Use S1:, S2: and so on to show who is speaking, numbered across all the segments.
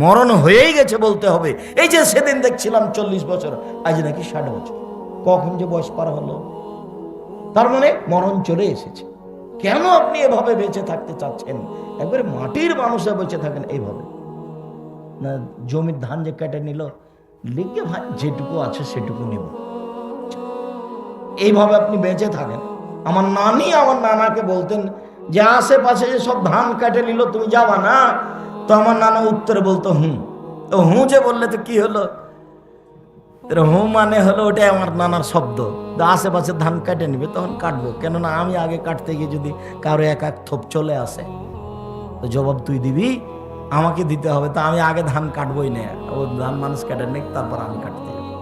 S1: মরণ হয়েই গেছে বলতে হবে। এই যে সেদিন দেখছিলাম 40 বছর, আজ নাকি 60 বছর, কখন যে বয়স পার হলো। তার মানে মরণ চলে এসেছে। কেন আপনি এভাবে বেঁচে থাকতে চাচ্ছেন? একবারে মাটির মানুষে বেঁচে থাকেন এইভাবে না। জমির ধান যে কেটে নিল, লিখে ভাই যেটুকু আছে সেটুকু নিব, এইভাবে আপনি বেঁচে থাকেন। আমার নানি আমার নানাকে বলতেন যে আশেপাশে যে সব ধান কেটে নিল তুমি যাবা না? তো আমার নানা উত্তরে বলতো হুঁ। তো হুঁ যে বললে তো কি হলো? হুঁ মানে হলো ওটাই আমার নানার শব্দ। আশেপাশে ধান কেটে নিবে তখন কাটবো, কেননা আমি আগে কাটতে গিয়ে যদি কারো এক এক থোপ চলে আসে তো জবাব তুই দিবি, আমাকে দিতে হবে। তা আমি আগে ধান কাটবই না, ও ধান মানুষ কেটে নেই, তারপর আমি কাটতে যাবো।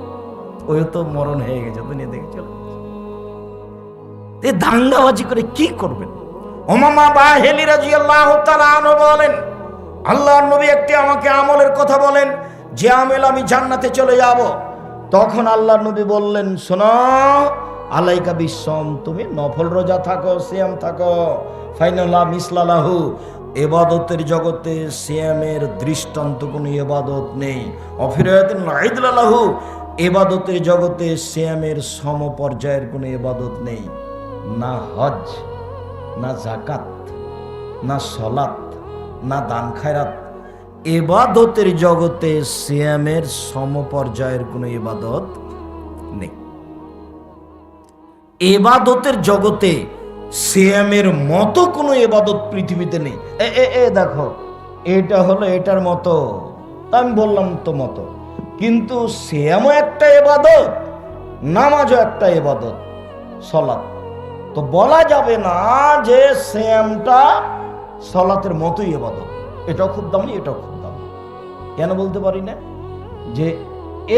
S1: ওই তো মরণ হয়ে গেছে, দুনিয়া দেখে চলে এই দাঙ্গাবাজি করে কি করবেন? ওমামা বাহেলি রাদিয়াল্লাহু তাআলা আনহু বলেন, আল্লাহর নবী একটি আমাকে আমলের কথা বলেন যে আমল আমি জান্নাতে চলে যাব। তখন আল্লাহর নবী বললেন, শোনো, আলাইকা বিসম, তুমি নফল রোজা থাকো, সিয়াম থাকো, ফাইনালা মিসলালাহু, ইবাদতের জগতে সিয়ামের দৃষ্টান্ত কোনো ইবাদত নেই। অফিরায়াতিন লাইদলাহু, ইবাদতের জগতে সিয়ামের সমপর্যায়ের কোনো ইবাদত নেই। না হজ, না যাকাত, না সলাত, না দান খায়রাত। ইবাদতের জগতে সিয়ামের সমপর্যায়ের কোনো ইবাদত নেই। ইবাদতের জগতে সিয়ামের মতো কোনো ইবাদত পৃথিবীতে নেই। দেখো, এটা হলো এটার মতো, তা আমি বললাম তো মতো, কিন্তু সিয়ামও একটা ইবাদত, নামাজও একটা ইবাদত, সলাত। তো বলা যাবে না যে সিয়ামটা সলাতের মতোই ইবাদত, এটাও খুব দামি, এটাও খুব দামি। কেন বলতে পারি না? যে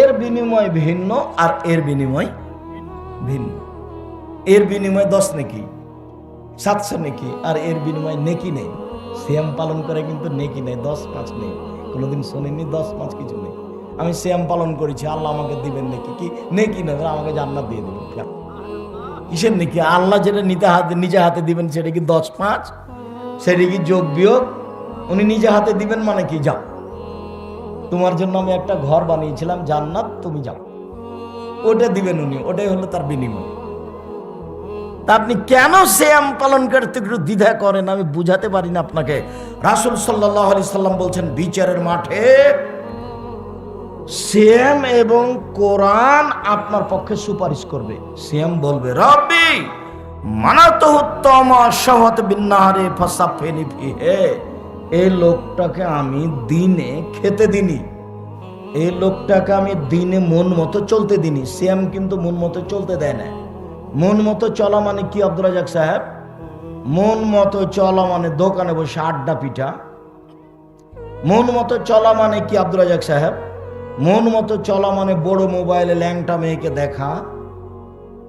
S1: এর বিনিময় ভিন্ন আর এর বিনিময় ভিন্ন। এর বিনিময় 10 নেকি, 700 নেকি, আর এর বিনিময় নেকি নেই। সিয়াম পালন করে কিন্তু নেকি নেই, 10-5 নেই। কোনোদিন শোনেননি 10-5 কিছু নেই। আমি সিয়াম পালন করেছি, আল্লাহ আমাকে দিবেন নাকি? কি নেকি না, আমাকে জান্নাত দিয়ে দিবেন। কিসের নাকি? আল্লাহ যেটা নিজে হাতে দিবেন সেটা কি 10-5? সেটা কি যোগ বিয়োগ? উনি নিজে হাতে দিবেন মানে কি, যাও, তোমার জন্য আমি একটা ঘর বানিয়েছিলাম জান্নাত, তুমি যাও, ওটা দিবেন উনি, ওটাই হলো তার বিনিময়। তা আপনি কেন সিয়াম পালন করতে একটু দ্বিধা করেন আমি বুঝাতে পারি না আপনাকে। রাসূল সাল্লাল্লাহু আলাইহি সাল্লাম বলছেন, বিচারের মাঠে সিয়াম এবং কোরআন আপনার পক্ষে সুপারিশ করবে। সিয়াম বলবে, রব্বি মানাতুহু তামা শাহওয়াত বিন্নাহারে ফাসাফিনি ফিহে, এই লোকটাকে আমি দিনে খেতে দিনি, এই লোকটাকে আমি দিনে মন মতো চলতে দিনি। সিয়াম কিন্তু মন মতো চলতে দেয় না। মন মতো চলা মানে কি আব্দুর রাজ্জাক সাহেব? মন মতো চলা মানে দোকানে বসে আড্ডা পিঠা। মন মতো চলা মানে কি আব্দুর রাজ্জাক সাহেব? মন মতো চলা মানে বড় মোবাইলে ল্যাংটা মেয়েকে দেখা।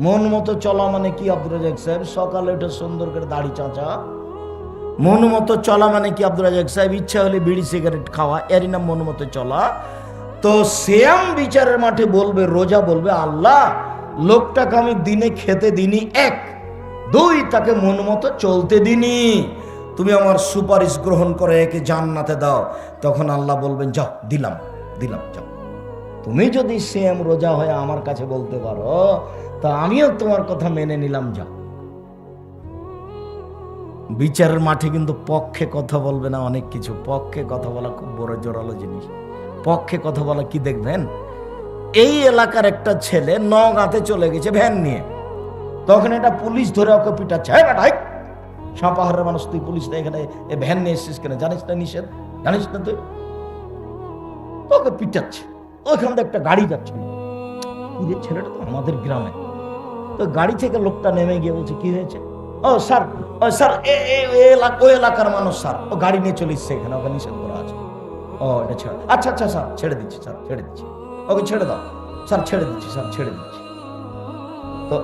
S1: মন মতো চলা মানে কি আব্দুর রাজ্জাক সাহেব? সকালে উঠে সুন্দর করে দাড়ি চাঁচা। মন মতো চলা মানে কি আব্দুর রাজ্জাক সাহেব? ইচ্ছা হলে বিড়ি সিগারেট খাওয়া, এরই নাম মন মতো চলা। তো সিয়াম বিচারের মাঠে বলবে, রোজা বলবে, আল্লাহ লোকটাকে আমি দিনে খেতে দিনি, 1, 2 তাকে মন মতো চলতে দিনি, তুমি আমার সুপারিশ গ্রহণ করে একে জান্নাতে দাও। তখন আল্লাহ বলবেন, যাও, দিলাম দিলাম, যাও। তুমি যদি সিয়াম রোজা হয়ে আমার কাছে বলতে পারো তা আমিও তোমার কথা মেনে নিলাম, যাও। বিচারের মাঠে কিন্তু পক্ষে কথা বলবে না, অনেক কিছু। পক্ষে কথা বলা খুব বড় জোরালো জিনিস। পক্ষে কথা বলা কি দেখবেন, এই এলাকার একটা ছেলে নওগাঁতে চলে গেছে ভ্যান নিয়ে, তখন এটা পুলিশ ধরে ওকে পিটাচ্ছে। সাপাহারের মানুষ, তুই পুলিশ এখানে ভ্যান নিয়ে এসেছিস কেন? জানিস না নিষেধ? জানিস না তুই? তোকে পিটাচ্ছে। ওইখান থেকে একটা গাড়ি যাচ্ছে, ছেলেটা তো আমাদের গ্রামে। তো গাড়ি থেকে লোকটা নেমে গিয়ে বলছে, কি হয়েছে? ও স্যার, স্যার ওই এলাকার মানুষ স্যার, ও গাড়ি নিয়ে চলে এসছে এখানে, ওকে নিষেধ করা আছে। ও এটা ছেড়ে, আচ্ছা আচ্ছা স্যার ছেড়ে দিচ্ছি, স্যার ছেড়ে দিচ্ছি, ওকে ছেড়ে দাও স্যার, ছেড়ে দিচ্ছি স্যার, ছেড়ে দিচ্ছি। তো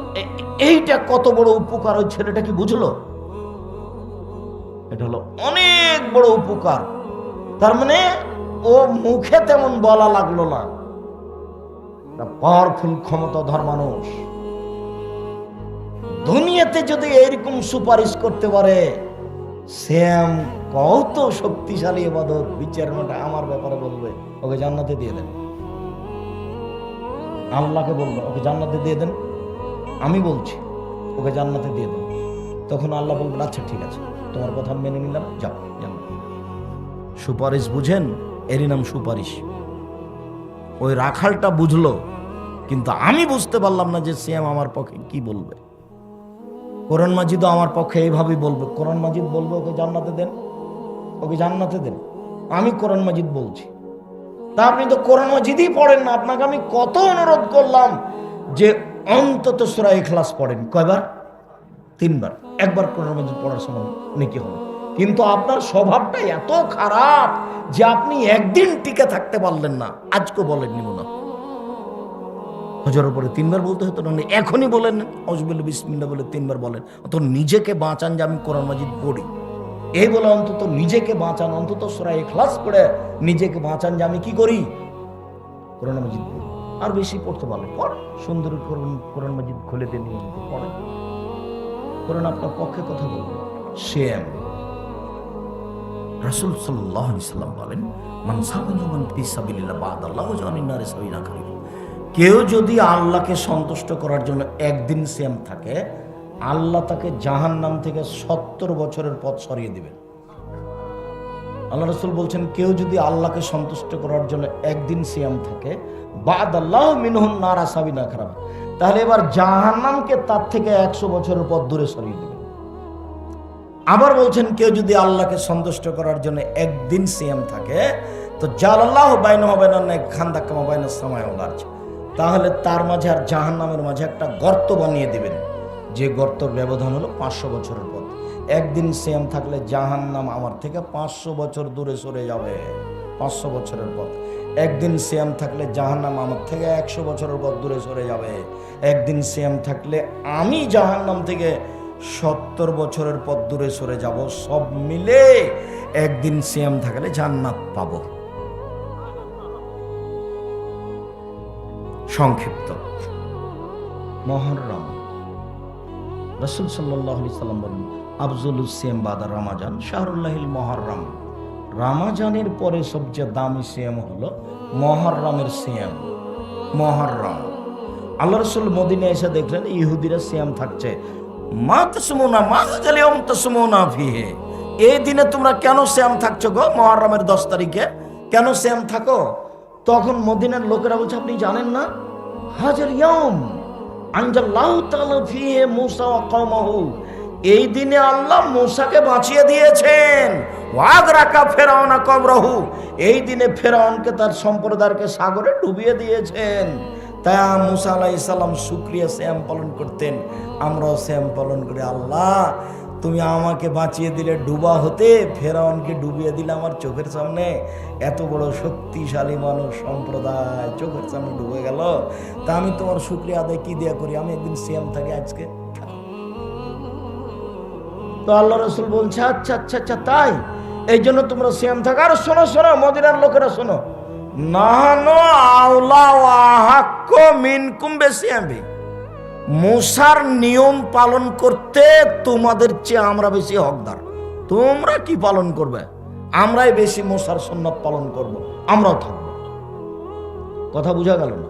S1: এইটা কত বড় উপকার ওই ছেলেটা কি বুঝলো? এটা হলো অনেক বড় উপকার। তার মানে ও মুখে তেমন বলা লাগলো না, পাওয়ারফুল ক্ষমতাধর মানুষ। দুনিয়াতে যদি এরকম সুপারিশ করতে পারে, সিয়াম কত শক্তিশালী ইবাদত, বিচারটা আমার ব্যাপারে বলবে ওকে জান্নাতে দিয়ে দেন, আল্লাহকে বলবো ওকে জান্নাতে দিয়ে দেন, আমি বলছি ওকে জান্নাতে দিয়ে দেন। তখন আল্লাহ বলবেন আচ্ছা ঠিক আছে, তোমার কথা মেনে নিলাম, যাও জান্নাত। সুপারিশ বুঝেন, এরই নাম সুপারিশ। ওই রাখালটা বুঝলো, কিন্তু আমি বুঝতে পারলাম না যে সিয়াম আমার পক্ষে কি বলবে। কোরআন মাজিদও আমার পক্ষে এইভাবেই বলবে। কোরআন মাজিদ বলবে ওকে জান্নাতে দেন, ওকে জান্নাতে দেন। আমি কোরআন মাজিদ বলছি, তা আপনি তো কোরআন মাজিদই পড়েন না। আপনাকে আমি কত অনুরোধ করলাম যে অন্তত সূরা ইখলাস পড়েন। কয়বার? 3 বার। একবার কোরআন মাজিদ পড়ার সময় নেকি হবে। কিন্তু আপনার স্বভাবটা এত খারাপ যে আপনি একদিন টিকে থাকতে পারলেন না। আজকে বলেননি মনে হয়, হজরের পরে 3 বার বলতে হতো না, এখনই বলেন আউযুবিল্লাহি বিসমিল্লাহ বলে 3 বার বলেন। অত নিজেকে বাঁচান যে আমি কোরআন মাজিদ পড়ি, এই বলে অন্তত নিজেকে বাঁচান, অন্তত সূরা ইখলাস পড়ে নিজেকে বাঁচান যে আমি কি করি, কোরআন মাজিদ পড়ি। আর বেশি পড়তে পারলে পড়, সুন্দর কোরআন মাজিদ খুলে দিয়ে নিয়ে পড়েন। কোরআন আপনার পক্ষে কথা বলবে। সিয়াম, রাসূল সাল্লাল্লাহু আলাইহি সাল্লাম বলেন, মান সামা ইয়াওমান ফি সাবিলিল্লাহ বা'দাল্লাহু ওয়াজআলান নারে সাবিনা কারীম। কেউ যদি আল্লাহকে সন্তুষ্ট করার জন্য একদিন সিয়াম থাকে, আল্লাহ তাকে জাহান্নাম থেকে 70 বছরের পথ সরিয়ে দিবেন। আল্লাহ রাসূল বলছেন, কেউ যদি আল্লাহকে সন্তুষ্ট করার জন্য একদিন সিয়াম থাকে, বা'দাল্লাহু মিনহুন নারা সাবিনা কারীম, তাহলে এবার জাহান্নামকে তার থেকে 100 বছরের পথ দূরে সরিয়ে দিবেন। আবার বলছেন, কেউ যদি আল্লাহকে সন্তুষ্ট করার জন্য একদিন সিয়াম থাকে, তো জালাল্লাহু বাইনাহু ওয়া বাইনান খান্দাক কামা বাইনাস সামাই ওয়াল আরজ, তাহলে তার মাঝে আর জাহান্নামের মাঝে একটা গর্ত বানিয়ে দিবেন, যে গর্তর ব্যবধান হলো 500 বছরের পথ। একদিন সিয়াম থাকলে জাহান্নাম আমার থেকে 500 বছর দূরে সরে যাবে, 500 বছরের পথ। একদিন সিয়াম থাকলে জাহান্নাম আমার থেকে 100 বছরের পথ দূরে সরে যাবে। একদিন সিয়াম থাকলে আমি জাহান্নাম থেকে 70 বছরের পথ দূরে সরে যাব। সব মিলে একদিন সিয়াম থাকলে জান্নাত পাবো। সংক্ষিপ্ত মুহররম, রাসূল সাল্লাল্লাহু আলাইহি সাল্লাম বলেন, আফযলুস সিয়াম বাদা রমাজান শাহরুল্লাহিল মুহররম। রমাজানের পরে সবচেয়ে দামি সিয়াম হলো মুহররমের সিয়াম। মুহররম, আল্লাহ রাসূল মদিনায় এসে দেখলেন ইহুদিরা সিয়াম থাকছে। মা তাসমুনা মা হাযাল ইয়াওম তাসমুনা ফিহি, এই দিনে তোমরা কেন সিয়াম থাকছো গো? মুহররমের 10 তারিখে কেন সিয়াম থাকো? তখন মদিনার লোকেরা বলছে, আপনি জানেন না, হাজাল ইয়াউম আনজাল্লাহু তাআলা ফিহি মূসা ওয়া কওমাহু, এই দিনে আল্লাহ মূসাকে বাঁচিয়ে দিয়েছেন। ওয়াগরাকা ফিরআউনা কওমরাহু, এই দিনে ফিরআউনকে তার সম্প্রদায়কে সাগরে ডুবিয়ে দিয়েছেন। তাই মূসা আলাইহিস সালাম শুকরিয়া সিয়াম পালন করতেন। আমরাও সিয়াম পালন করি। আল্লাহ তুমি আমাকে বাঁচিয়ে দিলে ডুবা হতে, ফেরাউনকে ডুবিয়ে দিলে আমার চোখের সামনে। এত বড় শক্তিশালী মানুষ সম্প্রদায় চোখের সামনে ডুবে গেল, তা আমি তোমার শুকরিয়া আদায় কি দিয়া করি? আমি একদিন সিয়াম থাকি আজকে। তো আল্লাহ রাসূল বলছে, আচ্ছা আচ্ছা আচ্ছা তাই, এই জন্য তোমরা সিয়াম থাকো। আর শোনো শোনো মদিনার লোকেরা শোনো, নাহানু আওলা ওয়া হাক্কু মিনকুম বিসিয়ামি, মূসার নিয়ম পালন করতে তোমাদের চেয়ে আমরা বেশি হকদার। তোমরা কি পালন করবে? আমরাই বেশি মূসার সুন্নাত পালন করব, আমরাও থাকবো। কথা বোঝা গেল না?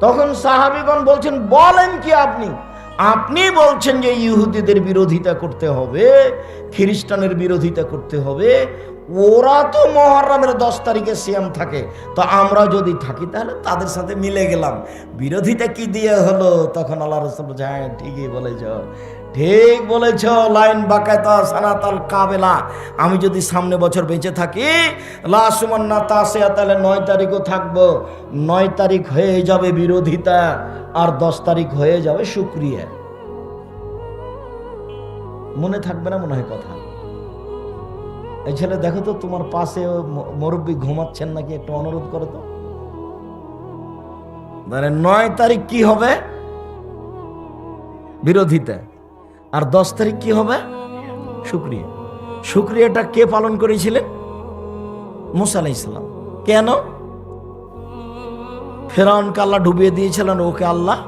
S1: তখন সাহাবীগণ বলছেন, বলেন কি আপনি? আপনি বলছেন যে ইহুদিদের বিরোধিতা করতে হবে, খ্রিস্টানের বিরোধিতা করতে হবে, ওরা তো মুহররমের 10 তারিখে সিয়াম থাকে, তো আমরা যদি থাকি তাহলে তাদের সাথে মিলে গেলাম, বিরোধিতা কি দিয়ে হলো? তখন আল্লাহ রাসূল বলছে, হ্যাঁ ঠিকই বলেছ, ঠিক বলেছ, লাইন বাকাতা সানাতাল কাবেলা, আমি যদি সামনে বছর বেঁচে থাকি লাসুমান্না তাসিয়া, তাহলে 9 তারিখও থাকবো। 9 তারিখ হয়ে যাবে বিরোধিতা, আর 10 তারিখ হয়ে যাবে শুকরিয়া। মনে থাকবে না মনে হয় কথা? এই ছেলে দেখো তো, তোমার পাশে মুরব্বী ঘুমাচ্ছেন নাকি, একটু অনুরোধ করো তো। মানে 9 তারিখ কি হবে? বিরোধিতা। আর 10 তারিখ কি হবে? শুকরিয়া। শুকরিয়াটা কে পালন করেছিলেন? মূসা আলাইহিস সালাম। কেন? ফেরাউনকে আল্লাহ ডুবিয়ে দিয়েছিলেন, ওকে আল্লাহ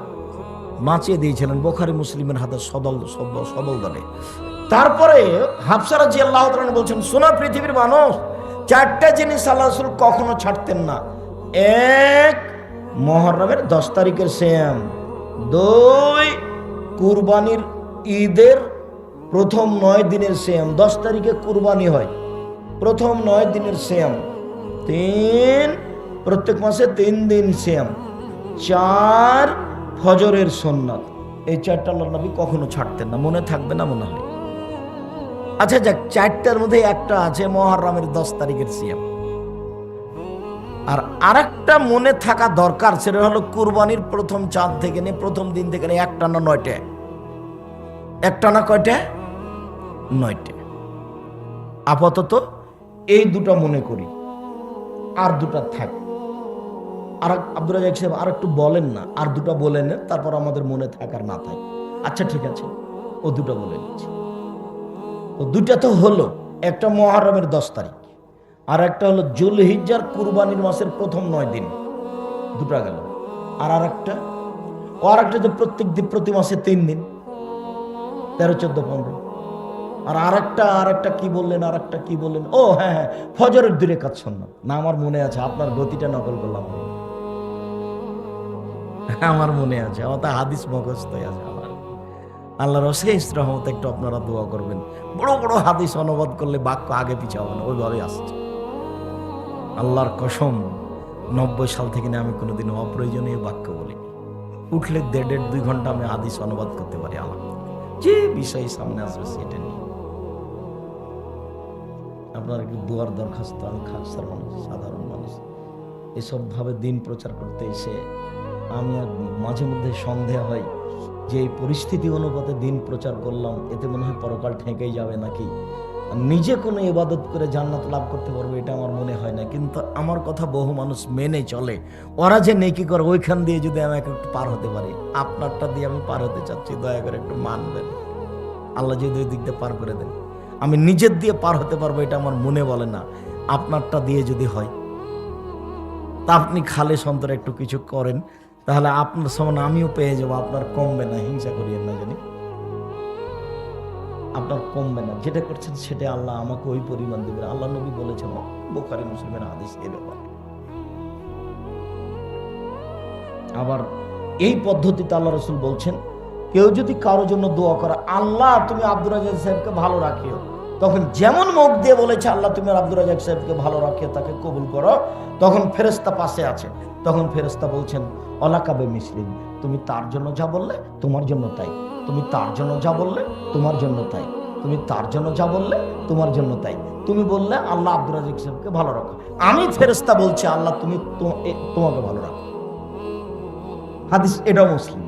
S1: বাঁচিয়ে দিয়েছিলেন। বুখারী মুসলিমের হাতে সবল দলে। তারপরে হাফসা রাদিয়াল্লাহু তাআলা বলছেন, শোনা পৃথিবীর মানুষ, চারটা জিনিস আল্লাহ রাসূল কখনো ছাড়তেন না। এক, মুহররমের 10 তারিখের সিয়াম। 2, কুরবানির ঈদের প্রথম 9 দিনের সিয়াম। 10 তারিখে কুরবানি হয়, প্রথম 9 দিনের সিয়াম। 3, প্রত্যেক মাসে 3 দিন সিয়াম। 4, ফজরের সুন্নাত। এই চারটা আল্লাহর নবী কখনো ছাড়তেন না। মনে থাকবে না মনে হয়? আচ্ছা যাক, চারটার মধ্যে একটা আছে মুহররমের 10 তারিখের সিয়াম। আর আরেকটা মনে থাকা দরকার, সেটা হলো কুরবানির প্রথম চাঁদ থেকে নিয়ে প্রথম দিন থেকে নিয়ে একটানা 9টা। একটানা কয়টা? 9টা। আপাতত এই দুটো মনে করি, আর দুটা থাক। আর আব্দুর রাজ্জাক সাহেব আর একটু বলেন না, আর দুটো বলেন, তারপর আমাদের মনে থাকার না থাকে। আচ্ছা ঠিক আছে, ও দুটো বলে নিচ্ছি। ও দুটা তো হলো, একটা মুহররমের 10 তারিখ, আর একটা হলো যুলহিজ্জার কুরবানির মাসের প্রথম 9 দিন। দুটা গেল। আর আরেকটা যে প্রত্যেক দিন প্রতি মাসে 3 দিন, 13, 14, 15। আর আরেকটা কি বললেন? আরেকটা কি বললেন? ও হ্যাঁ হ্যাঁ, ফজরের 2 রাকাত সুন্নাত। না, আমার মনে আছে, আপনার গতিটা নকল করলাম। আমার মনে আছে, আমার তো হাদিস মুখস্থ আছে আমার। আল্লাহর অশেষ রহমত, একটু আপনারা দোয়া করবেন। বড় বড় হাদিস অনুবাদ করলে বাক্য আগে পিছে হবে না, ওইভাবে আসছে। আল্লাহর কসম, 90 সাল থেকে না আমি কোনোদিন অপ্রয়োজনীয় বাক্য বলিনি। উঠলে 1.5-2 ঘন্টা আমি হাদিস অনুবাদ করতে পারি। আমার যে বিষয় সামনে আসবে সেটা নিয়ে আপনার একটু দোয়ার দরখাস্ত। আমি খাকসার মানুষ, সাধারণ মানুষ, এসব ভাবে দিন প্রচার করতে এসে আমি আর মাঝে মধ্যে সন্দেহ হয় যে এই পরিস্থিতি অনুপাতে দিন প্রচার করলাম, এতে মনে হয় পরকাল ঠেকেই যাবে নাকি, নিজে কোনো ইবাদত করে জান্নাত লাভ করতে পারবো, এটা আমার মনে হয় না। কিন্তু আমার কথা বহু মানুষ মেনে চলে। ওরা যে নেকি করে, ওইখান দিয়ে যদি আমি একটু পার হতে পারি, আপনারটা দিয়ে আমি পার হতে চাচ্ছি, দয়া করে একটু মানবেন। আল্লাহ যদি ওই দিক দিয়ে পার করে দেন, আমি নিজের দিয়ে পার হতে পারবো, এটা আমার মনে বলে না। আপনারটা দিয়ে যদি হয়, তা আপনি খালে সন্তরে একটু কিছু করেন, তাহলে আপনার সমান আমিও পেয়ে যাবো। আপনার কমবে না, হিংসা করিয়েন না জানি, আপনার কমবে না। যেটা করছেন সেটা আল্লাহ আমাকে ওই পরিমাণ দেবেন। আল্লাহ নবী বলেছেন, বুখারী মুসলিমের হাদিস এই ব্যাপার। আবার এই পদ্ধতিতে আল্লাহ রাসূল বলছেন, কেউ যদি কারোর জন্য দোয়া করে, আল্লাহ তুমি আব্দুর রাজ্জাক সাহেবকে ভালো রাখিও, তখন যেমন মুখ দিয়ে বলেছে আল্লাহ তুমি আব্দুর রাজ্জাক সাহেবকে ভালো রাখিও, তাকে কবুল করো, তখন ফেরেশতা পাশে আছে, তখন ফেরেশতা বলছেন, অলাকাবে মিসলিম, তুমি তার জন্য যা বললে তোমার জন্য তাই, তুমি তার জন্য যা বললে তোমার জন্য তাই, তুমি তার জন্য যা বললে তোমার জন্য তাই। তুমি বললে আল্লাহ আব্দুর রাজ্জাক সাহেবকে ভালো রাখো, আমি ফেরেশতা বলছি আল্লাহ তুমি তোমাকে ভালো রাখো। হাদিস, এটা মুসলিম।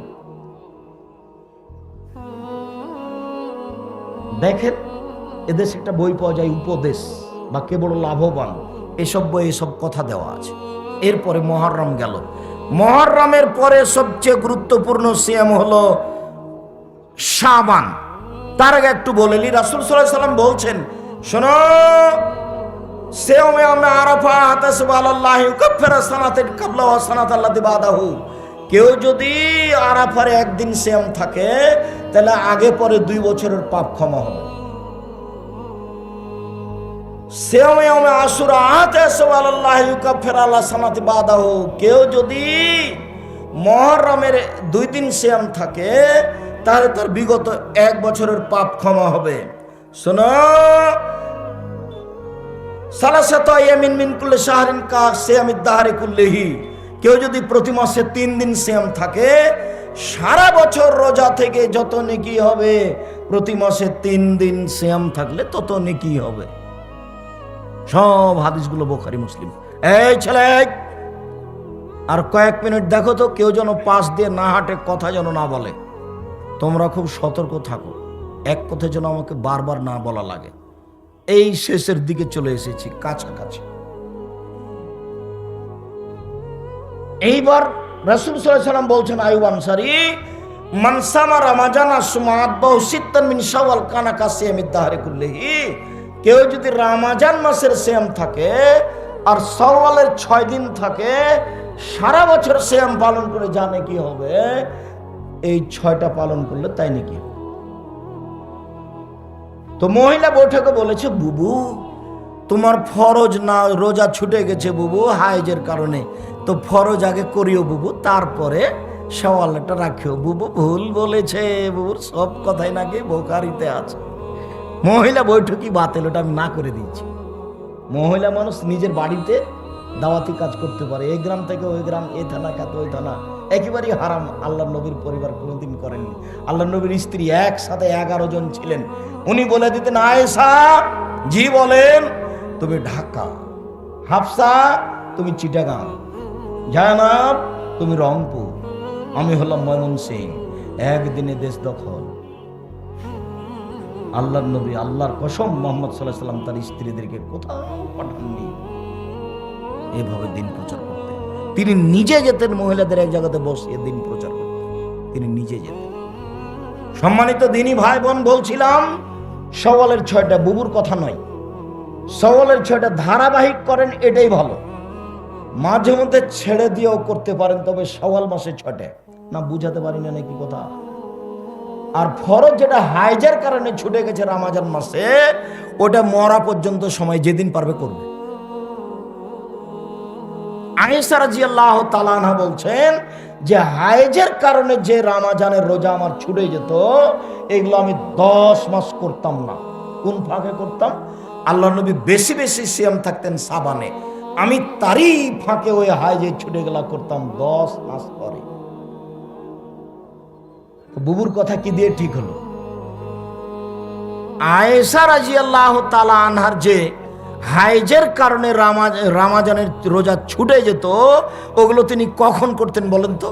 S1: দেখেন, এদেশে একটা বই পাওয়া যায়, উপদেশ বা কে বড় লাভবান, এসব বই এসব কথা দেওয়া আছে। এরপরে মুহররম গেল। মুহররমের পরে সবচেয়ে গুরুত্বপূর্ণ সিয়াম হলো শাবান। তার আগে একটু বলে নি, রাসূল সাল্লাল্লাহু আলাইহি সাল্লাম বলছেন, শোনো, সিয়ামে আরাফা হাতাসিবু আলাল্লাহি ইউকাফিরু সানাতান ক্বাবলা ওয়া সানাতাল লাতী বাদাহু। কেউ যদি আরাফার একদিন সিয়াম থাকে, তাহলে আগে পরে 2 বছরের পাপ ক্ষমা হবে। সিয়ামে আশুরা হাতাসিবু আলাল্লাহি ইউকাফিরু আলা সানাতি বাদাহু। কেউ যদি মুহররমের 2 দিন সিয়াম থাকে, তাহলে তার বিগত 1 বছরের পাপ ক্ষমা হবে। শোনো, সালাসাতু আইয়ামিন মিন কুল্লি শাহরিন কা সিয়ামিদ দাহরি কুল্লিহি। কেউ যদি প্রতি মাসে 3 দিন সিয়াম থাকে, সারা বছর রোজা থেকে যত নেকি হবে, প্রতি মাসে 3 দিন সিয়াম থাকলে তত নেকি হবে। সব হাদিসগুলো বুখারী মুসলিম। এই ছেলে, আর কয়েক মিনিট দেখো তো, কেউ যেন পাশ দিয়ে না হাঁটে, কথা যেন না বলে। তোমরা খুব সতর্ক থাকো, এক কথা যেন আমাকে বারবার না বলা লাগে। এই শেষের দিকে চলে এসেছি, কাছাকাছি। এইবার রাসূল সাল্লাল্লাহু আলাইহি ওয়াসাল্লাম বলছেন, আইয়ুব আনসারী, মান সামা রমাজানা সুম্মা আতবাহু সিত্তান মিন শাওয়াল কানা কাসিয়ামিদ দাহরি কুল্লিহি। কেউ যদি রমাজান মাসের সিয়াম থাকে আর শাওয়ালের 6 দিন থাকে, সারা বছর সিয়াম পালন করে জানে কি হবে, এই 6টা পালন করলে তাই নাকি। তো মহিলা বৈঠকে বলেছে, বুবু তোমার ফরজ না রোজা ছুটে গেছে বুবু হাইজের কারণে, তো ফরজ আগে করিও বুবু, তারপরে সওয়ালটা রাখিও। বুবু ভুল বলেছে, বুবুর সব কথাই নাকি বোখারিতে আছে। মহিলা বৈঠকই বাতিল, ওটা আমি না করে দিয়েছি। মহিলা মানুষ নিজের বাড়িতে দাওয়াতি কাজ করতে পারে, এই গ্রাম থেকে ওই গ্রাম, এই থানা খ্যাত ওই থানা, একেবারেই হারাম। আল্লাহ নবীর পরিবার কোনোদিন করেননি। আল্লাহ নবীর স্ত্রী একসাথে 11 জন ছিলেন। উনি বলে দিতেন, আয়েশা জি বলেন, তুমি ঢাকা, হাফসা তুমি চিটাগাং, জানাব তুমি রংপুর, আমি হলাম ময়মনসিং। একদিনে দেশ দখল। আল্লাহর নবী, আল্লাহর কসম, মুহাম্মদ সাল্লাল্লাহু আলাইহি সাল্লাম তার স্ত্রীদেরকে কোথাও পাঠাননি এভাবে দিন প্রচার করতে। তিনি নিজে যেতেন, মহিলাদের এক জায়গাতে বসিয়ে দিন প্রচার করতেন, তিনি নিজে যেতেন। সম্মানিত দিনী ভাই বোন, বলছিলাম সওয়ালের 6টা, বুবুর কথা নয়, সওয়ালের 6টা ধারাবাহিক করেন, এটাই ভালো। মাঝে মধ্যে ছেড়ে দিয়েও করতে পারেন, তবে সওয়াল মাসে 6টা না। বুঝাতে পারি না নাকি কথা? আর ফরজ যেটা হাইজের কারণে ছুটে গেছে রমজান মাসে, ওটা মরা পর্যন্ত সময়, যেদিন পারবে করবে। আয়েশা রাদিয়াল্লাহু তাআলা আনহা বলছেন যে হাইজের কারণে যে রমজানের রোজা আমার ছুটে যেত, এগুলো আমি 10 মাস করতাম না। কোন ফাঁকে করতাম? আল্লাহর নবী বেশি বেশি সিয়াম থাকতেন সাবানে, আমি তারই ফাঁকে ওই হাইজে ছুটে গেলা করতাম 10 মাস পরে। বুবুর কথা কি দিয়ে ঠিক হলো? আয়েশা রাদিয়াল্লাহু তাআলা আনহার যে হাইজের কারণে রমজানের রোজা ছুটে যেত, ওগুলো তিনি কখন করতেন বলেন তো?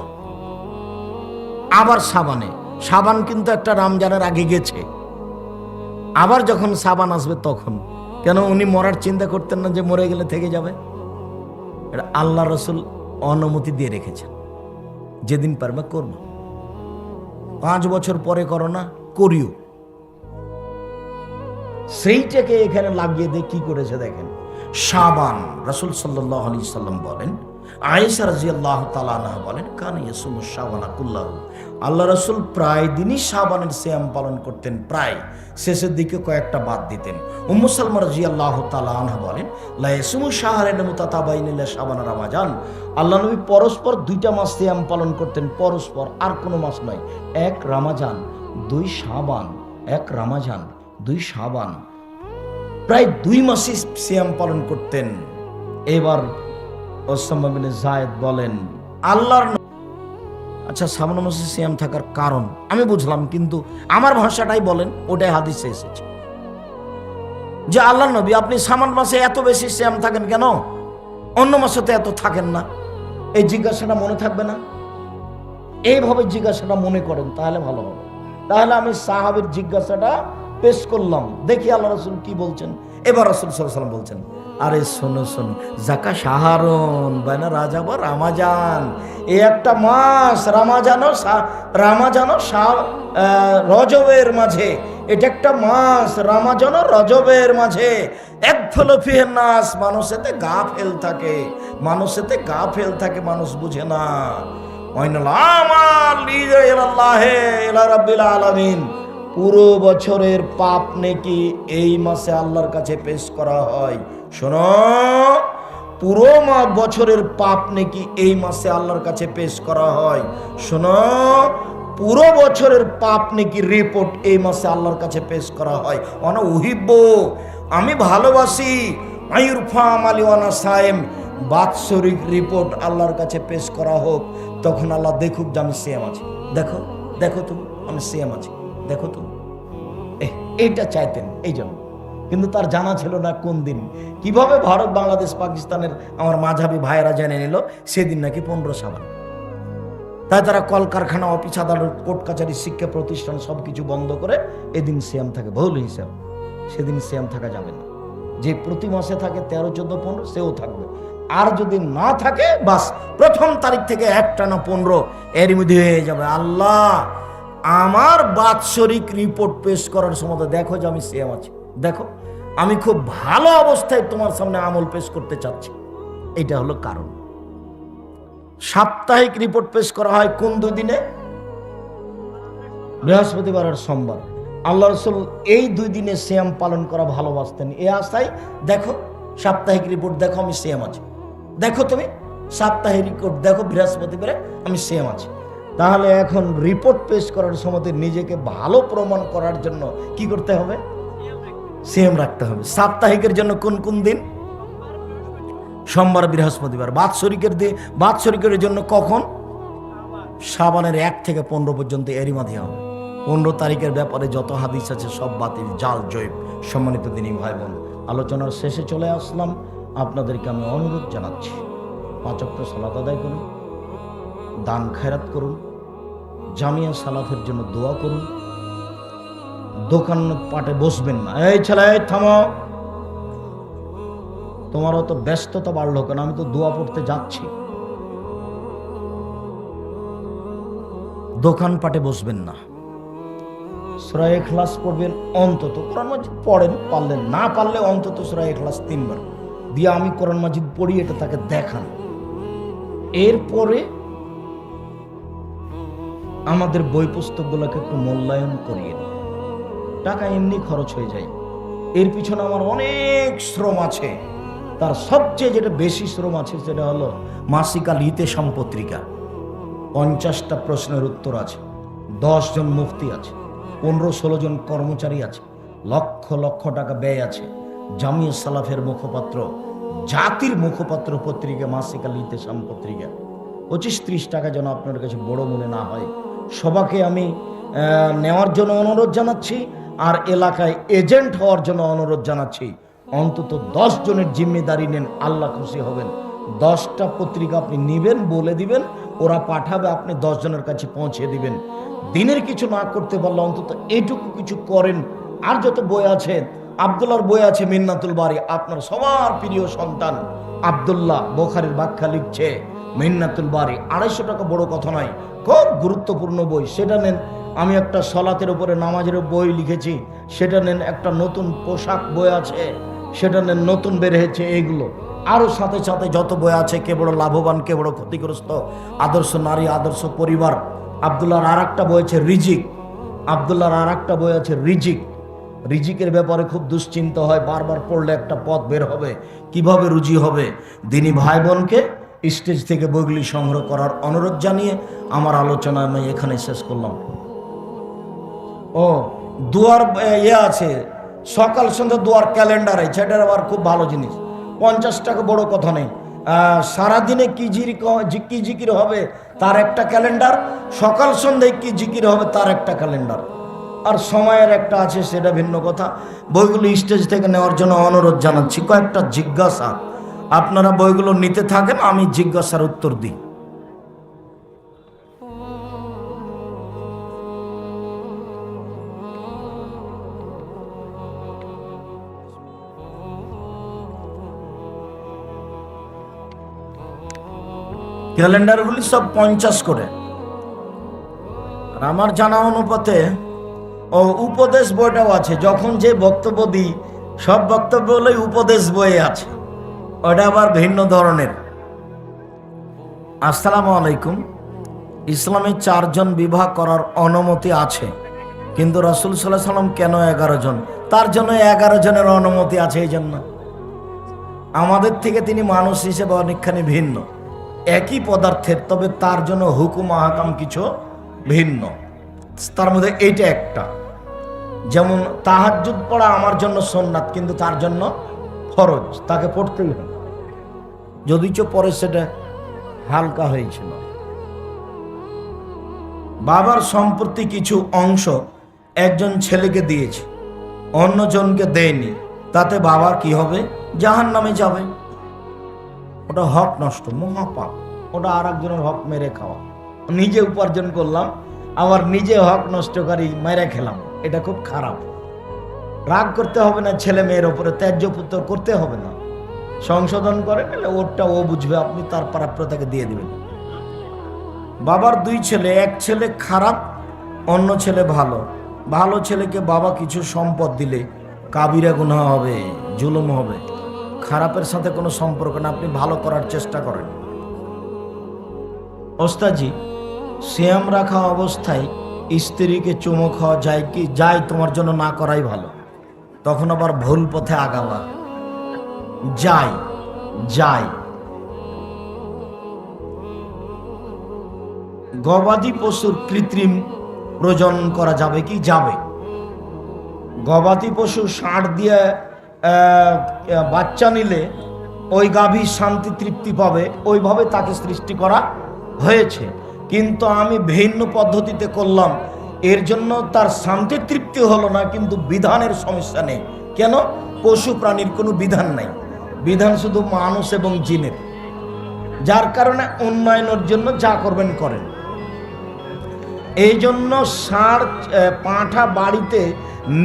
S1: আবার সাবানে। সাবান কিন্তু একটা রমজানের আগে গেছে, আবার যখন সাবান আসবে তখন। কেন উনি মরার চিন্তা করতেন না যে মরে গেলে থেকে যাবে? এটা আল্লাহ রসুল অনুমতি দিয়ে রেখেছেন, যেদিন পারবে করবো। 5 বছর পরে করো না, করিও। সেইটাকে এখানে লাগিয়ে দিয়ে কি করেছে দেখেন। শাবান, রাসূল সাল্লাল্লাহু আলাইহি সাল্লাম বলেন, আয়েশা রাদিয়াল্লাহু তাআলা আনহা বলেন, কানা ইয়াসুমু শাবানা কুল্লাহু, আল্লাহ রাসূল প্রায় দিনই শাবানের সিয়াম পালন করতেন, প্রায় শেষের দিকে কয়েকটা বাদ দিতেন। উম্মু সালমা রাদিয়াল্লাহু তাআলা আনহা বলেন, লা ইয়াসুমু শাহরান মুতাতাবাইন ইল্লা শাবান রমাজান, আল্লাহ নবী পরস্পর 2টা মাস সিয়াম পালন করতেন, পরস্পর, আর কোনো মাস নয়। 1 রমজান 2 শাবান, 1 রমজান 2 শাবান, প্রায় 2 মাসই সিয়াম পালন করতেন। এবার ওসামা বিন যায়েদ বলেন, আল্লাহর, আচ্ছা শাবান মাসে সিয়াম থাকার কারণ আমি বুঝলাম, কিন্তু আমার ভাষাটাই বলেন, ওটাই হাদিসে এসেছে যে আল্লাহর নবী আপনি শাবান মাসে এত বেশি সিয়াম থাকেন কেন, অন্য মাসে তো এত থাকেন না? এই জিজ্ঞাসাটা মনে থাকবে না? এইভাবে জিজ্ঞাসাটা মনে করেন তাহলে ভালো হবে। তাহলে আমি সাহাবীর জিজ্ঞাসাটা পেশ করলাম, দেখি আল্লাহ রাসূল কি বলছেন। এবার রাসূল সাল্লাল্লাহু আলাইহি ওয়াসাল্লাম বলছেন, আরে শোনো শোনো, জাকা শাহরুন বাইনা রাজাব রমাজান, এই একটা মাস রমাজান রজবের মাঝে, এটা একটা মাস রমাজান রজবের মাঝে। এক ফিহে নাস, মানুষেতে গাফেল থাকে, মানুষেতে গাফেল থাকে, মানুষ বুঝে না। ওয়াইনাল আমাল লিল্লাহি ইলা রাব্বিল আলামিন, পুরো বছরের পাপ নেকি এই মাসে আল্লাহর কাছে পেশ করা হয়। শোনো, পুরো বছরের পাপ নেকি এই মাসে আল্লাহর কাছে পেশ করা হয়। শোনো, পুরো বছরের পাপ নেকি রিপোর্ট এই মাসে আল্লাহর কাছে পেশ করা হয়। অনা উহিব্ব, আমি ভালোবাসি, আইরফা আমালি ওয়ানা সায়েম, বাৎসরিক রিপোর্ট আল্লাহর কাছে পেশ করা হোক, তখন আল্লাহ দেখুক যে আমি সিয়াম আছি। দেখো দেখো তুমি, আমি সিয়াম আছি, দেখো তো। এইটা চাইতেন এই জন্য, কিন্তু তার জানা ছিল না কোন দিন। কিভাবে ভারত, বাংলাদেশ, পাকিস্তানের আমার মাঝাবি ভাইয়েরা জেনে নিল সেদিন নাকি 15 শাবান। তাই তারা কলকারখানা, অফিস, আদালত, কোর্ট কাছারি, শিক্ষা প্রতিষ্ঠান সবকিছু বন্ধ করে এদিন সিয়াম থাকে। ভুল হিসাব, সেদিন সিয়াম থাকা যাবে না। যে প্রতি মাসে থাকে 13, 14, 15, সেও থাকবে। আর যদি না থাকে, বাস প্রথম তারিখ থেকে একটানা 15 এর মধ্যে হয়ে যাবে। আল্লাহ আমার বাৎসরিক রিপোর্ট পেশ করার সময় দেখো যে আমি সিয়াম আছি, দেখো আমি খুব ভালো অবস্থায় তোমার সামনে আমল পেশ করতে চাচ্ছি। এটা হলো কারণ। সাপ্তাহিক রিপোর্ট পেশ করা হয় কোন 2 দিনে? বৃহস্পতিবার আর সোমবার। আল্লাহ রসুল এই 2 দিনে সিয়াম পালন করা ভালোবাসতেন। এ আশায় দেখো সাপ্তাহিক রিপোর্ট দেখো আমি সিয়াম আছি, দেখো তুমি সাপ্তাহিক রিপোর্ট দেখো বৃহস্পতিবারে আমি সিয়াম আছি। তাহলে এখন রিপোর্ট পেশ করার সময় নিজেকে ভালো প্রমাণ করার জন্য কি করতে হবে? সিয়াম রাখতে হবে। সাপ্তাহিকের জন্য কোন কোন দিন? সোমবার, বৃহস্পতিবার। বাৎসরিকের জন্য কখন? শাবানের 1 থেকে 15 পর্যন্ত, এরই মাঝে হবে। 15 তারিখের ব্যাপারে যত হাদিস আছে সব বাতিল, জাল, জৈব। সম্মানিত দিনী ভাই বোন, আলোচনার শেষে চলে আসলাম। আপনাদেরকে আমি অনুরোধ জানাচ্ছি, 5 ওয়াক্ত সালাত আদায় করুন, দান খায়রাত করুন, জামিয়া সালাতের জন্য দোয়া করুন। দোকান পাটে বসবেন না। এই ছেলে থামো, তোমার অত ব্যস্ততা বাড়লো কেন? আমি তো দোয়া পড়তে যাচ্ছি। দোকান পাটে বসবেন না। সূরা ইখলাস পড়বেন অন্তত, কোরআন মাজিদ পড়েন, পারলেন না পারলে অন্তত সূরা ইখলাস 3 বার দিয়ে আমি কোরআন মাজিদ পড়ি, এটা তাকে দেখান। এরপরে আমাদের বই পুস্তকগুলোকে একটু মূল্যায়ন করিয়ে দিন। টাকা এমনি খরচ হয়ে যায়, এর পিছনে আমার অনেক শ্রম আছে। তার সবচেয়ে যেটা বেশি শ্রম আছে সেটা হলো মাসিকা লিতেশাম পত্রিকা। 50টা প্রশ্নের উত্তর আছে, 10 জন মুফতি আছে, 15-16 জন কর্মচারী আছে, লক্ষ লক্ষ টাকা ব্যয় আছে। জামিয়া সালাফের মুখপাত্র, জাতির মুখপাত্র পত্রিকা মাসিকা লিতেশাম পত্রিকা। 25-30 টাকা যেন আপনার কাছে বড় মনে না হয়। সবাইকে আমি নেওয়ার জন্য অনুরোধ জানাচ্ছি, আর এলাকায় এজেন্ট হওয়ার জন্য অনুরোধ জানাচ্ছি। অন্তত 10 জনের জিম্মেদারি নেন, আল্লাহ খুশি হবেন। 10টা পত্রিকা আপনি নিবেন, বলে দিবেন, ওরা পাঠাবে, আপনি 10 জনের কাছে পৌঁছে দিবেন। দিনের কিছু না করতে পারলে অন্তত এইটুকু কিছু করেন। আর যত বই আছে, আব্দুল্লাহর বই আছে মিন্নাতুল বারি, আপনার সবার প্রিয় সন্তান আব্দুল্লাহ বুখারীর ব্যাখ্যা লিখছে মিন্নাতুল বারি। 250 টাকা বড় কথা নয়, খুব গুরুত্বপূর্ণ বই, সেটা নেন। আমি একটা সলাতের উপরে নামাজের বই লিখেছি, সেটা নেন। একটা নতুন পোশাক বই আছে, সেটা নেন, নতুন বের হয়েছে। এইগুলো আরও সাথে সাথে যত বই আছে, কে বড় লাভবান, কে বড় ক্ষতিগ্রস্ত, আদর্শ নারী, আদর্শ পরিবার। আব্দুল্লাহর আর একটা বই আছে রিজিক, আব্দুল্লাহর আর একটা বই আছে রিজিক। রিজিকের ব্যাপারে খুব দুশ্চিন্তা হয়, বারবার পড়লে একটা পথ বের হবে, কিভাবে রুজি হবে। দিনী ভাই বোনকে স্টেজ থেকে বইগুলি সংগ্রহ করার অনুরোধ জানিয়ে আমার আলোচনা আমি এখানে শেষ করলাম। ও দুয়ার আছে, সকাল সন্ধ্যা দুয়ার ক্যালেন্ডার আছে, এটার আবার খুব ভালো জিনিস। 50 টাকা বড় কথা নেই। সারাদিনে কি জিকির হবে তার একটা ক্যালেন্ডার, সকাল সন্ধ্যায় কি জিকির হবে তার একটা ক্যালেন্ডার, আর সময়ের একটা আছে, সেটা ভিন্ন কথা। বইগুলো স্টেজ থেকে নেওয়ার জন্য অনুরোধ জানাচ্ছি। কয়েকটা জিজ্ঞাসা, আপনারা বইগুলো নিতে থাকেন, আমি জিজ্ঞাসার উত্তর দিই। ক্যালেন্ডারগুলি সব 50 করে। আর আমার জানা অনুপাতে উপদেশ বইটাও আছে। যখন যে বক্তব্য দিই সব বক্তব্য হলেই উপদেশ বই আছে, ওটা আবার ভিন্ন ধরনের। আসসালামু আলাইকুম। ইসলামে 4 জন বিবাহ করার অনুমতি আছে, কিন্তু রাসূল সাল্লাল্লাহু আলাইহি সাল্লাম কেন 11 জন? তার জন্য 11 জনের অনুমতি আছে। এই জন্য আমাদের থেকে তিনি মানুষ হিসেবে অনেকখানি ভিন্ন, একই পদার্থের, তবে তার জন্য হুকুম আহকাম কিছু ভিন্ন। তার মধ্যে এইটা একটা, যেমন তাহাজ্জুদ পড়া আমার জন্য সুন্নাত, কিন্তু তার জন্য ফরজ, তাকে পড়তেই হবে, যদিচ পরে সেটা হালকা হয়েছিল। বাবার সম্পত্তি কিছু অংশ একজন ছেলেকে দিয়েছে, অন্যজনকে দেয়নি, তাতে বাবা কি হবে? জাহান্নামে যাবে। ওটা হক নষ্ট, মহাপাপ। ওটা আর একজনের হক মেরে খাওয়া। নিজে উপার্জন করলাম, আবার নিজে হক নষ্টকারী মেরে খেলাম, এটা খুব খারাপ। রাগ করতে হবে না ছেলে মেয়ের ওপরে, ত্যায্য পুত্র করতে হবে না, সংশোধন করে নিলে ওরটা ও বুঝবে, আপনি তার প্রাপ্য তাকে দিয়ে দিবেন। বাবার 2 ছেলে, এক ছেলে খারাপ, অন্য ছেলে ভালো। ভালো ছেলেকে বাবা কিছু সম্পদ দিলে কাবিরা গুনাহ হবে, জুলুম হবে। খারাপের সাথে কোনো সম্পর্ক না, আপনি ভালো করার চেষ্টা করেন। ওস্তাদজি, সিয়াম রাখা অবস্থায় স্ত্রীকে চুমো খাওয়া যায় কি? যাই, তোমার জন্য না করাই ভালো। তখন আবার ভুল পথে আগাবা। যাই যাই। গবাদি পশুর কৃত্রিম প্রজনন করা যাবে কি? যাবে। গবাদি পশু ষাঁড় দিয়ে বাচ্চা নিলে ওই গাভী শান্তি তৃপ্তি পাবে, ওইভাবে তাকে সৃষ্টি করা হয়েছে। কিন্তু আমি ভিন্ন পদ্ধতিতে করলাম, এর জন্য তার শান্তি তৃপ্তি হলো না, কিন্তু বিধানের সমস্যা নেই। কেন? পশু প্রাণীর কোনো বিধান নাই, বিধান শুধু মানুষ এবং জিনের। যার কারণে উন্নয়নের জন্য যা করবেন করেন। এই জন্য ষাঁড় পাঁঠা বাড়িতে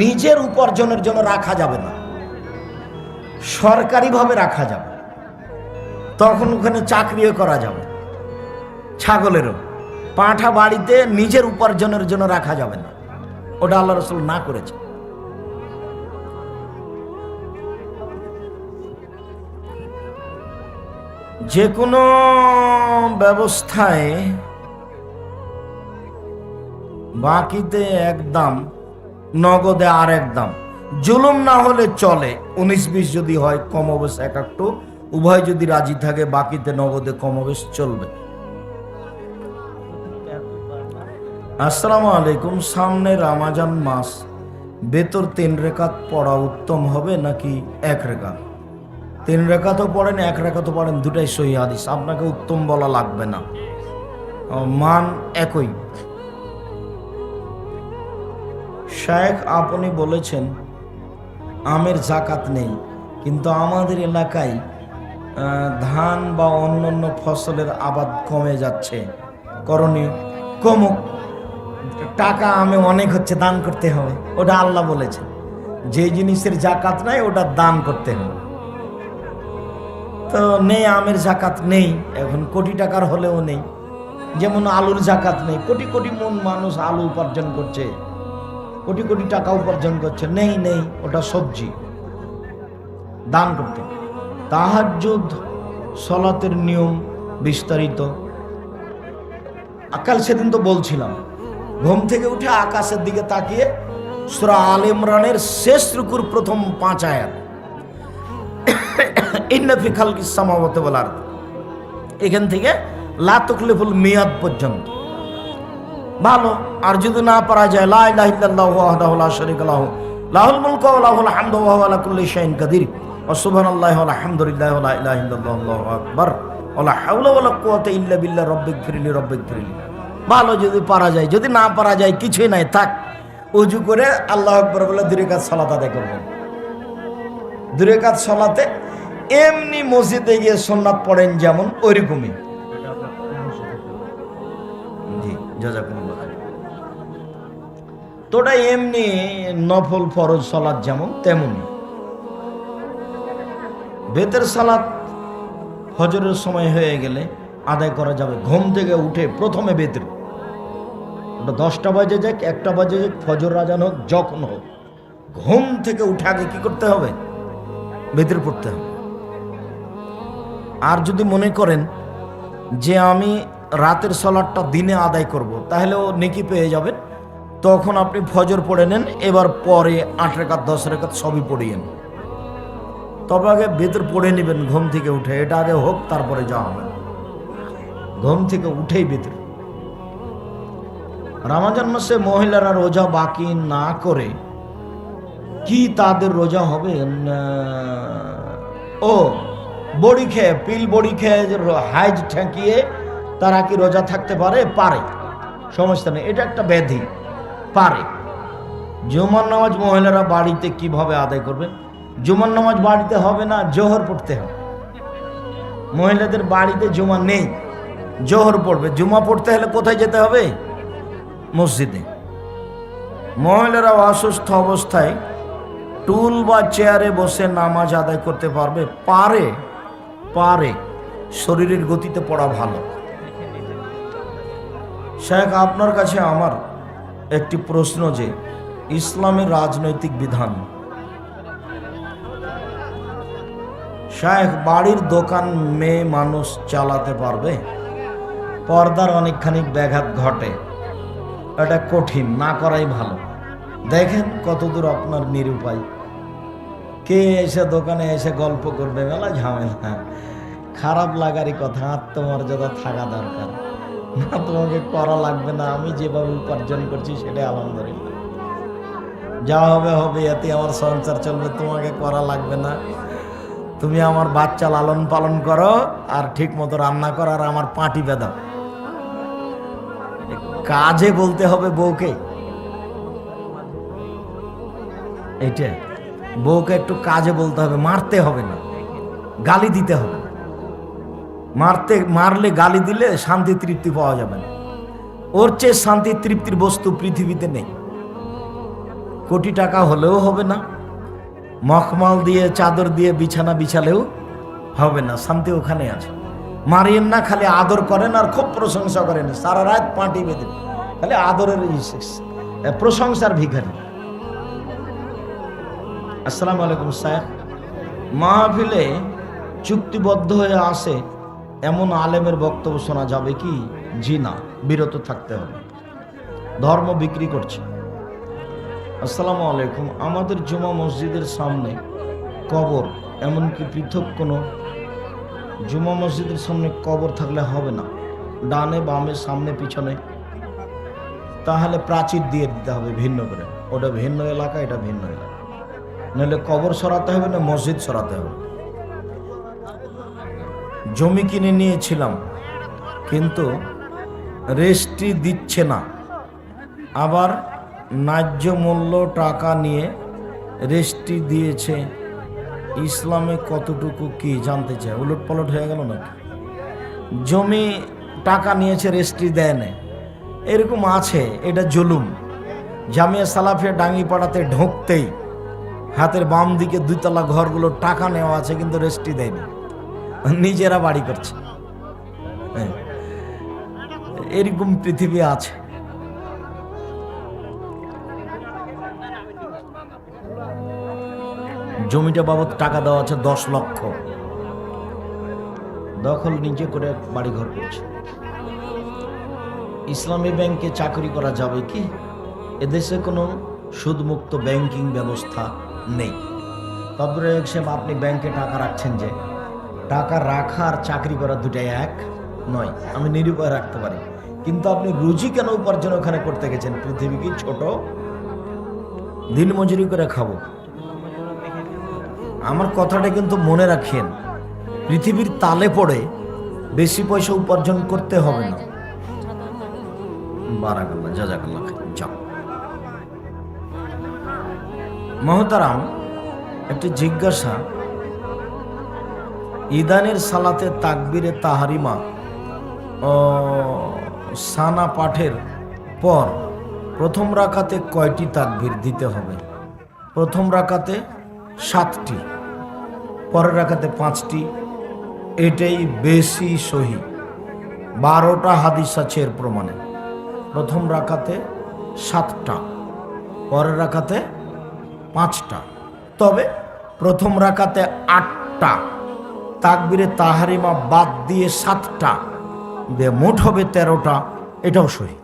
S1: নিজের উপার্জনের জন্য রাখা যাবে না, সরকারিভাবে রাখা যাবে। তখন ওখানে চাকরিও করা যাবে। ছাগলেরও পাঁঠা বাড়িতে নিজের উপার্জনের জন্য রাখা যাবে না, ওটা আল্লাহ রাসূল না করেছে। যে কোনো ব্যবস্থায় বাকিতে এক দাম, নগদে আর এক দাম। জুলুম না হলে চলে, 19-20 যদি হয় কমবেশ এক একটু, উভয় যদি রাজি থাকে বাকিতে নগদে কমবেশ চলবে। আসসালামু আলাইকুম, সামনে রমজান মাস, বেতর 3 রাকাত পড়া উত্তম হবে নাকি 1 রাকাত? 3 রাকাতও পড়েন 1 রাকাতও পড়েন, দুটাই সহিহ হাদিস, আপনাকে উত্তম বলা লাগবে না, মান একই। শেখ, আপনি বলেছেন আমের জাকাত নেই, কিন্তু আমাদের এলাকায় ধান বা অন্যান্য ফসলের আবাদ কমে যাচ্ছে, করণীয়? কমুক, টাকা আমে অনেক হচ্ছে, দান করতে হবে। ওটা আল্লাহ বলেছে, যে জিনিসের জাকাত নাই ওটা দান করতে হবে। তো নেই, আমের জাকাত নেই, এখন কোটি টাকার হলেও নেই। যেমন আলুর জাকাত নেই, কোটি কোটি মন মানুষ আলু উপার্জন করছে, কোটি কোটি টাকা উপার্জন করছে, নেই নেই, ওটা সবজি, দান করতে। তাহাজ্জুদ সালাতের নিয়ম বিস্তারিত কাল সেদিন তো বলছিলাম। ঘুম থেকে উঠে আকাশের দিকে তাকিয়ে সূরা আল ইমরানের শেষ রুকুর প্রথম 5 আয়াত, ইন্না ফি খালকিস সামাওয়াতি ওয়াল আরদ, এখান থেকে লা তুকলিফুল মিয়াদ পর্যন্ত ভালো। আর যদি না পারা যায়, লা ইলাহা ইল্লাল্লাহু ওয়াহদাহু লা শারীকা লাহু লাহুল মুলকু ওয়া লাহুল হামদু ওয়া হুয়া আলা কুল্লি শাইইন কাদির ওয়া সুবহানাল্লাহি ওয়া আলহামদুলিল্লাহি ওয়া লা ইলাহা ইল্লাল্লাহু আল্লাহু আকবার ওয়া লা হাওলা ওয়া লা কুওয়াতা ইল্লা বিল্লাহ রব্বিগফিরলি রব্বিগফিরলি। ভালো যদি পারা যায়, যদি না পারা যায় কিছুই নাই, থাক, ওযু করে আল্লাহু আকবার বলে 2 রাকাত সালাত আদায় করবেন। 2 রাকাত সালাতে এমনি মসজিদে গিয়ে সুন্নাত পড়েন যেমন, ওইরকমই। জি, জাযাকুমুল্লাহ। তোটা এমনি নফল ফরজ সালাত যেমন তেমনি। বেতের সালাত ফজরের সময় হয়ে গেলে আদায় করা যাবে। ঘুম থেকে উঠে প্রথমে বেতের, ওটা 10টা বাজে যাক, 1টা বাজে যাক, ফজর আজান হোক, যখন হোক, ঘুম থেকে উঠে আগে কি করতে হবে? বেতের পড়তে হবে। আর যদি মনে করেন যে আমি রাতের সালাতটা দিনে আদায় করব, তাহলেও নেকি পেয়ে যাবেন। তখন আপনি ফজর পড়ে নেন, এবার পরে 8 রাকাত 10 রাকাত সবই পড়িয়েন। তবে আগে বেতের পড়ে নেবেন ঘুম থেকে উঠে, এটা আগে হোক, তারপরে যা হবে। ঘুম থেকে উঠেই বেতের। রমজান মাসে মহিলারা রোজা বাকি না করে কি তাদের রোজা হবে? ও, বড়ি খেয়ে, পিল বড়ি খেয়ে হাইজ ঠেকিয়ে তারা কি রোজা থাকতে পারে? পারে, সমস্যা নেই, এটা একটা ব্যাধি, পারে। জুমার নামাজ মহিলারা বাড়িতে কিভাবে আদায় করবে? জুমার নামাজ বাড়িতে হবে না, জোহর পড়তে হবে। মহিলাদের বাড়িতে জুমা নেই, জোহর পড়বে। জুমা পড়তে হলে কোথায় যেতে হবে? মসজিদে। মহিলারা অসুস্থ অবস্থায় টুল বা চেয়ারে বসে নামাজ আদায় করতে পারবে? পারে, পারে, শরীরের গতিতে পড়া ভালো। শেখ, আপনার কাছে আমার একটি প্রশ্ন, যে ইসলামের রাজনৈতিক বিধান। শেখ, বাড়ির দোকান মেয়ে মানুষ চালাতে পারবে? পর্দার অনেকখানি ব্যাঘাত ঘটে, এটা কঠিন, না করাই ভালো। দেখেন কতদূর আপনার নিরুপায়। কে এসে দোকানে এসে গল্প করবে, মেলা ঝামেলা। খারাপ লাগারই কথা, আত্মমর্যাদা থাকা দরকার। না, তোমাকে করা লাগবে না, আমি যেভাবে উপার্জন করছি সেটাই আলহামদুলিল্লাহ, যা হবে হবে, এতে আমার সংসার চলবে, তোমাকে করা লাগবে না। তুমি আমার বাচ্চা লালন পালন করো আর ঠিক মতো রান্না করো আর আমার পাটি বেঁধাও। কাজে বলতে হবে বউকে, এইটা বউকে একটু কাজে বলতে হবে, মারতে হবে না, গালি দিতে হবে। মারলে গালি দিলে শান্তি তৃপ্তি পাওয়া যাবে না। ওর চেয়ে শান্তি তৃপ্তির বস্তু পৃথিবীতে নেই। কোটি টাকা হলেও হবে না, মখমল দিয়ে চাদর দিয়ে বিছানা বিছালেও হবে না, শান্তি ওখানে আছে। মারিয়েন না, খালি আদর করেন আর খুব প্রশংসা করেন, সারা রাত পাঁটি বেঁধে খালি আদরের প্রশংসার ভিখারি। আসসালামু আলাইকুম সাহেব। মাহফিলে চুক্তিবদ্ধ হয়ে আসে এমন আলেমের বক্তব্য শোনা যাবে কি? জি না, বিরত থাকতে হবে, ধর্ম বিক্রি করছে। আসসালামু আলাইকুম। আমাদের জুমা মসজিদের সামনে কবর, এমনকি পৃথক কোনো জুমা মসজিদের সামনে কবর থাকলে হবে না, ডানে বামে সামনে পিছনে, তাহলে প্রাচীর দিয়ে দিতে হবে ভিন্ন করে। ওটা ভিন্ন এলাকা, এটা ভিন্ন এলাকা, নাহলে কবর সরাতে হবে না মসজিদ সরাতে হবে। জমি কিনে নিয়েছিলাম কিন্তু রেজিস্ট্রি দিচ্ছে না, আবার ন্যায্য মূল্য টাকা নিয়ে রেজিস্ট্রি দিয়েছে। ইসলামে কতটুকু কি জানতে চায়? উলট পালট হয়ে গেল নাকি? জমি টাকা নিয়েছে, রেজিস্ট্রি দেয় না, এরকম আছে, এটা জুলুম। জামিয়া সালাফিয়া ডাঙ্গিপাড়াতে ঢুকতেই হাতের বাম দিকে 2 তলা ঘরগুলো টাকা নেওয়া আছে কিন্তু রেজিস্ট্রি দেয়নি, নিজেরা বাড়ি করছে। এরকম পৃথিবী আছে। জমিটা বাবদ টাকা দেওয়া আছে 10 লক্ষ, দখল নিজে করে বাড়িঘর করছে। ইসলামী ব্যাংকে চাকরি করা যাবে কি? এদেশে কোনো সুদমুক্ত ব্যাংকিং ব্যবস্থা নেই। তারপরে আপনি ব্যাংকে টাকা রাখছেন, যে টাকা রাখা আর চাকরি করা দুটাই এক নয়। আমি নিরুপায় রাখতে পারি, কিন্তু আপনি রুজি কেন উপার্জন ওখানে করতে গেছেন? পৃথিবী কি ছোট? দিন মজুরি করে খাবো? আমার কথাটা কিন্তু মনে রাখেন, পৃথিবীর তালে পড়ে বেশি পয়সা উপার্জন করতে হবে না। বারাকাল্লাহ, জাযাকাল্লাহ, যাও। মহতারাম, একটি জিজ্ঞাসা। ইদানের সালাতে তাকবীরে তাহারিমা ও সানা পাঠের পর প্রথম রাকাতে কয়টি তাকবীর দিতে হবে? প্রথম রাকাতে 7টি, পরের রাকাতে 5টি। এটাই বেশি সহি। 12টা হাদিস আছে এর প্রমাণে। প্রথম রাকাতে 7টা, পরের রাকাতে 5টা। তবে প্রথম রাকাতে 8টা, তাকবীরে তাহারিমা বাদ দিয়ে 7টা, মোট হবে 13টা। এটাও সহি।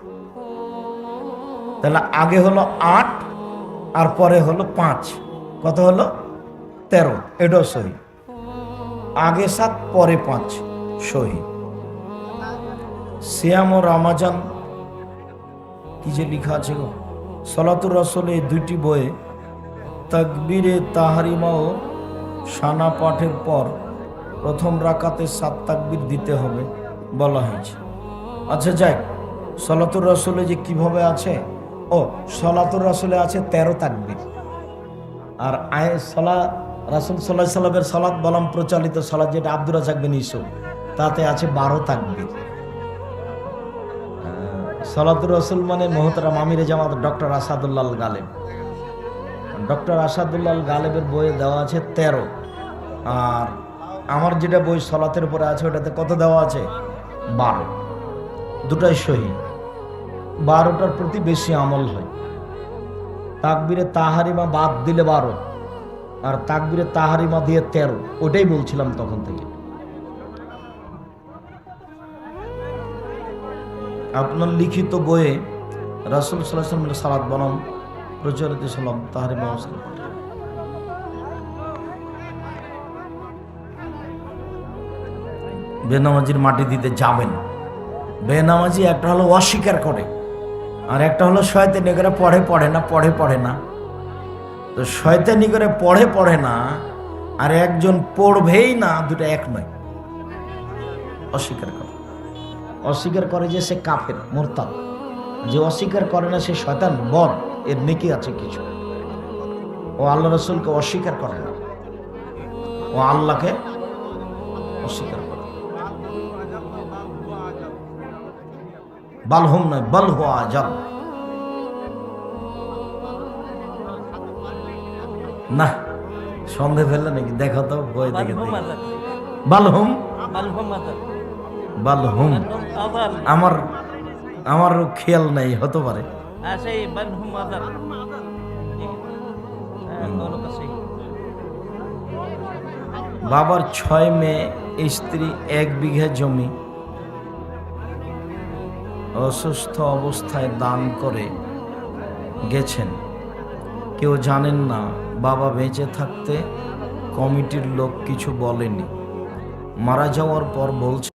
S1: তাহলে আগে হলো 8 আর পরে হলো 5, কত হলো? 13। এটাও সহি। আগে 7 পরে 5, সহি। সিয়াম ও রামাজান কি যে লেখা আছে গো, সলাতুর রাসূল, এই 2টি বইয়ে তাকবীরে তাহারিমা ও সানা পাঠের পর প্রথম রাকাতে 7 তাকবীর দিতে হবে বলা হয়েছে। আচ্ছা যাক, সলাতুর রাসূলে যে কিভাবে আছে, ও সলাতুর রাসূলে আছে 13 তাকবীর, আর রাসূল সাল্লাল্লাহু আলাইহি সাল্লামের সালাত বলাম প্রচলিত সালাত, যেটা আব্দুর রাজ্জাক বিন ইউসুফ, তাতে আছে 12 তাকবীর। সলাতুর রাসূল মানে মুহতারাম আমিরে জামাত ডক্টর আসাদুল্লাহ গালেব। ডক্টর আসাদুল্লাহ গালেবের বইয়ে দেওয়া আছে 13, আর আমার যেটা বই সলাতের উপরে আছে ওটাতে কত দেওয়া আছে? 12। দুটাই সহি। 12টার প্রতি বেশি আমল হয়। তাকবীরে তাহারিমা বাদ দিলে 12, আর তাকবীরে তাহারিমা দিয়ে 13। ওটাই বলছিলাম তখন থেকে। আপনার লিখিত বইয়ে রাসূল সাল্লাল্লাহু আলাইহি ওয়াসাল্লাম সালাত বনাম প্রচলিত সালাম তাহরিম মুসলিম। বেনামাজির মাটি দিতে যাবেন। বেনামাজি একটা হলো অস্বীকার করে, আর একটা হলো শয়তানি করে পড়ে না। তো শয়তানি করে পড়ে না, আর একজন পড়বেই না, দুটো এক নয়। অস্বীকার করে যে সে কাফের মুরতাদ, যে অস্বীকার করে না সে শয়তান বদ, এর নেকি আছে কিছু। ও আল্লাহ রাসূলকে অস্বীকার করে না, ও আল্লাহকে অস্বীকার করে। বালহুম নয়, বল হুয়া আজাব। না সন্দেহ ফেললে নাকি? দেখো তো বই দেখে। বালহুম আমার খেয়াল নাই, হতে পারে। বাবার 6 মেয়ে, স্ত্রী, 1 বিঘা জমি অসুস্থ অবস্থায় দান করে গেছেন। কেউ জানেন না বাবা বেঁচে থাকতে কমিটির লোক কিছু বলেনি, মারা যাওয়ার পর বলছে